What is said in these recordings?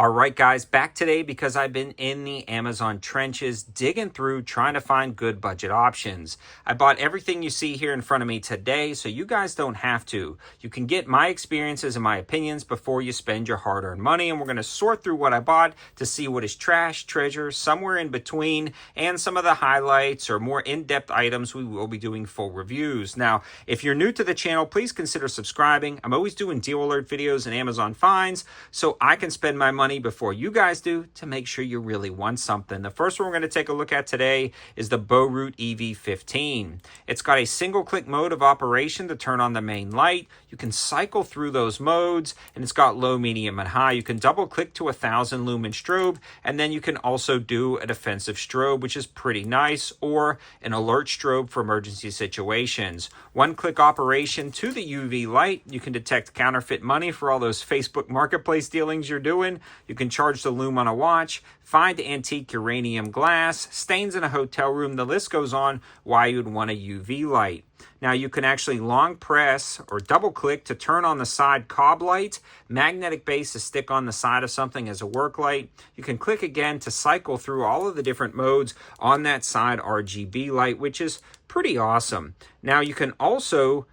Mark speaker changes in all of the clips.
Speaker 1: All right, guys, back today because I've been in the Amazon trenches digging through trying to find good budget options. I bought everything you see here in front of me today, so you guys don't have to. You can get my experiences and my opinions before you spend your hard-earned money, and we're going to sort through what I bought to see what is trash, treasure, somewhere in between, and some of the highlights or more in-depth items we will be doing full reviews. Now, if you're new to the channel, please consider subscribing. I'm always doing deal alert videos and Amazon finds, so I can spend my money before you guys do to make sure you really want something. The first one we're going to take a look at today is the Routt EV15. It's got a single click mode of operation to turn on the main light. You can cycle through those modes, and it's got low, medium, and high. You can double click to 1,000 lumen strobe, and then you can also do a defensive strobe, which is pretty nice, or an alert strobe for emergency situations. One click operation to the UV light. You can detect counterfeit money for all those Facebook marketplace dealings you're doing. You can charge the lume on a watch, find antique uranium glass, stains in a hotel room. The list goes on why you'd want a UV light. Now you can actually long press or double click to turn on the side cob light, magnetic base to stick on the side of something as a work light. You can click again to cycle through all of the different modes on that side RGB light, which is pretty awesome. Now you can also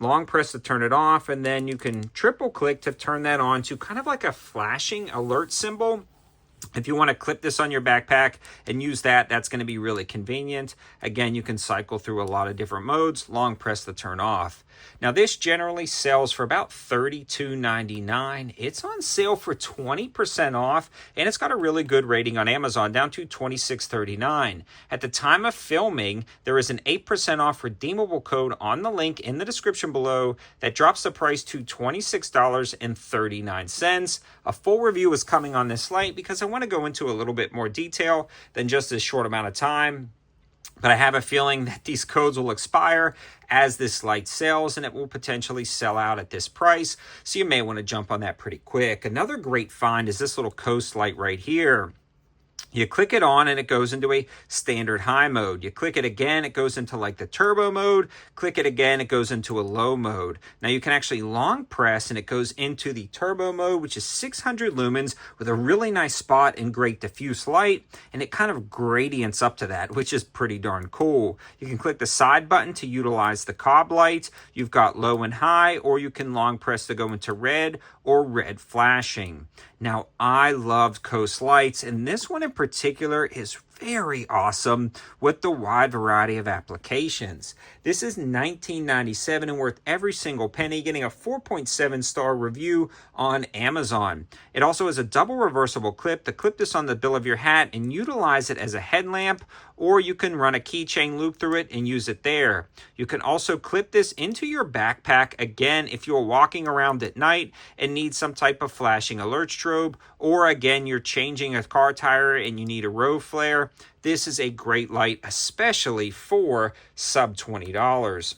Speaker 1: long press to turn it off, and then you can triple click to turn that on to kind of like a flashing alert symbol. If you want to clip this on your backpack and use that, that's going to be really convenient. Again, you can cycle through a lot of different modes, long press to turn off. Now, this generally sells for about $32.99. It's on sale for 20% off, and it's got a really good rating on Amazon, down to $26.39. At the time of filming, there is an 8% off redeemable code on the link in the description below that drops the price to $26.39. A full review is coming on this light because I want to go into a little bit more detail than just this short amount of time. But I have a feeling that these codes will expire as this light sells, and it will potentially sell out at this price. So you may want to jump on that pretty quick. Another great find is this little coast light right here. You click it on and it goes into a standard high mode. You click it again, it goes into like the turbo mode. Click it again, it goes into a low mode. Now you can actually long press and it goes into the turbo mode, which is 600 lumens with a really nice spot and great diffuse light. And it kind of gradients up to that, which is pretty darn cool. You can click the side button to utilize the cob light. You've got low and high, or you can long press to go into red or red flashing. Now, I loved coast lights, and this one in particular is very awesome with the wide variety of applications. This is $19.97 and worth every single penny, getting a 4.7 star review on Amazon. It also has a double reversible clip to clip this on the bill of your hat and utilize it as a headlamp, or you can run a keychain loop through it and use it there. You can also clip this into your backpack, again, if you're walking around at night and need some type of flashing alert strobe, or again, you're changing a car tire and you need a row flare. This is a great light, especially for sub $20.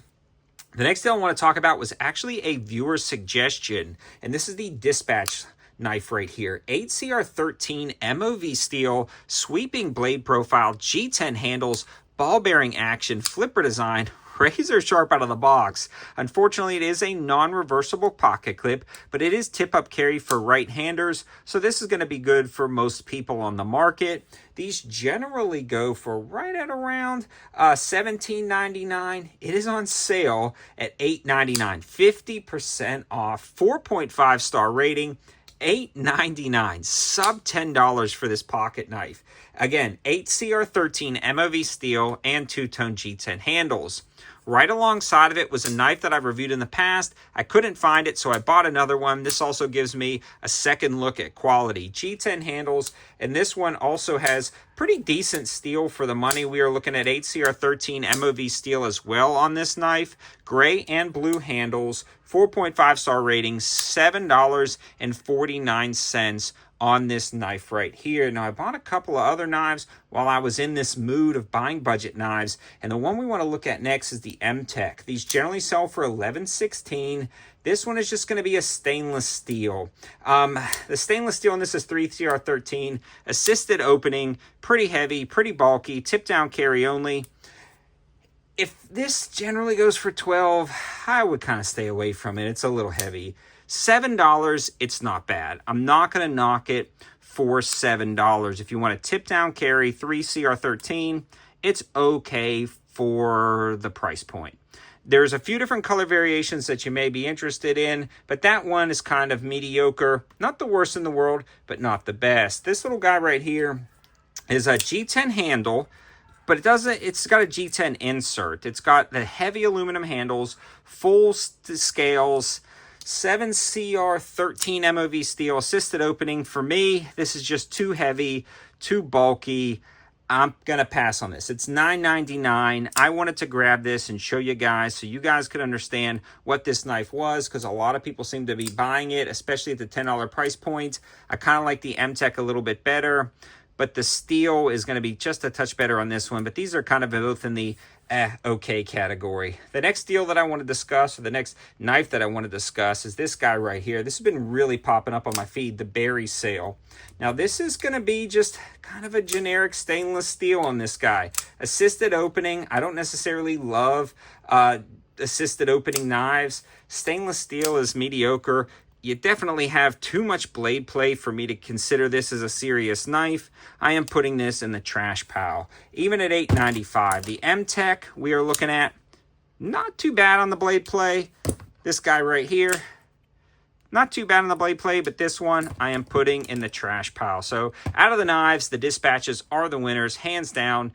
Speaker 1: The next thing I want to talk about was actually a viewer suggestion, and this is the Dispatch knife right here. 8CR13 MOV steel, sweeping blade profile, G10 handles, ball bearing action, flipper design, razor sharp out of the box. Unfortunately, it is a non-reversible pocket clip, but it is tip-up carry for right-handers, so this is going to be good for most people on the market. These generally go for right at around $17.99. It is on sale at $8.99, 50% off, 4.5 star rating. $8.99, sub $10 for this pocket knife. Again, 8CR13 MOV steel and two-tone G10 handles. Right alongside of it was a knife that I've reviewed in the past. I couldn't find it, so I bought another one. This also gives me a second look at quality. G10 handles, and this one also has pretty decent steel for the money. We are looking at 8CR13 MOV steel as well on this knife. Gray and blue handles, 4.5 star rating, $7.49 on this knife right here. Now, I bought a couple of other knives while I was in this mood of buying budget knives, and the one we want to look at next is the M-Tech. These generally sell for $11.16. This one is just going to be a stainless steel. The stainless steel in this is 3CR13, assisted opening, pretty heavy, pretty bulky, tip down carry only. If this generally goes for $12, I would kind of stay away from it. It's a little heavy. $7, it's not bad. I'm not going to knock it for $7. If you want a tip down carry 3CR13, it's okay for the price point. There's a few different color variations that you may be interested in, but that one is kind of mediocre. Not the worst in the world, but not the best. This little guy right here is a G10 handle, but it's got a G10 insert. It's got the heavy aluminum handles, full scales, 7CR13 MOV steel, assisted opening. For me, this is just too heavy, too bulky. I'm going to pass on this. It's $9.99. I wanted to grab this and show you guys so you guys could understand what this knife was, because a lot of people seem to be buying it, especially at the $10 price point. I kind of like the M-Tech a little bit better, but the steel is going to be just a touch better on this one. But these are kind of both in the okay category. The next deal that I want to discuss, or the next knife that I want to discuss, is this guy right here. This has been really popping up on my feed, the Berry Sale. Now this is going to be just kind of a generic stainless steel on this guy. Assisted opening. I don't necessarily love assisted opening knives. Stainless steel is mediocre. You definitely have too much blade play for me to consider this as a serious knife. I am putting this in the trash pile. Even at $8.95. The M-Tech we are looking at, not too bad on the blade play. This guy right here, not too bad on the blade play, but this one I am putting in the trash pile. So out of the knives, the Dispatches are the winners, hands down.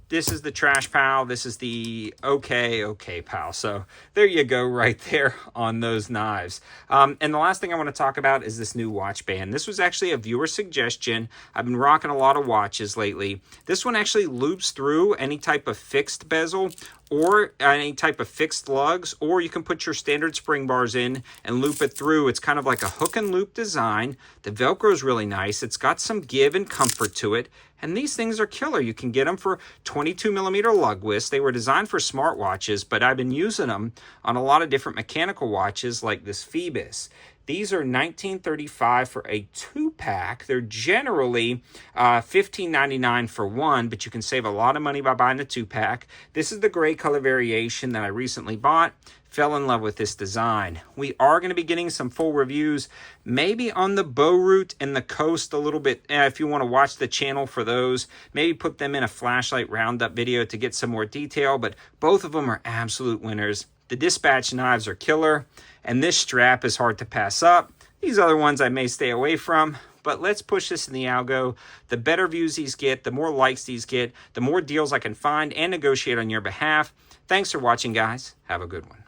Speaker 1: This is the trash pile. This is the okay pile. So there you go right there on those knives. And the last thing I want to talk about is this new watch band. This was actually a viewer suggestion. I've been rocking a lot of watches lately. This one actually loops through any type of fixed bezel or any type of fixed lugs, or you can put your standard spring bars in and loop it through. It's kind of like a hook and loop design. The Velcro is really nice. It's got some give and comfort to it. And these things are killer. You can get them for 22mm lug widths. They were designed for smartwatches, but I've been using them on a lot of different mechanical watches like this Phoebus. These are $19.35 for a 2-pack. They're generally $15.99 for one, but you can save a lot of money by buying the 2-pack. This is the gray color variation that I recently bought. Fell in love with this design. We are going to be getting some full reviews, maybe on the Routt and the Coast a little bit. If you want to watch the channel for those, maybe put them in a flashlight roundup video to get some more detail, but both of them are absolute winners. The Dispatch knives are killer, and this strap is hard to pass up. These other ones I may stay away from, but let's push this in the algo. The better views these get, the more likes these get, the more deals I can find and negotiate on your behalf. Thanks for watching, guys. Have a good one.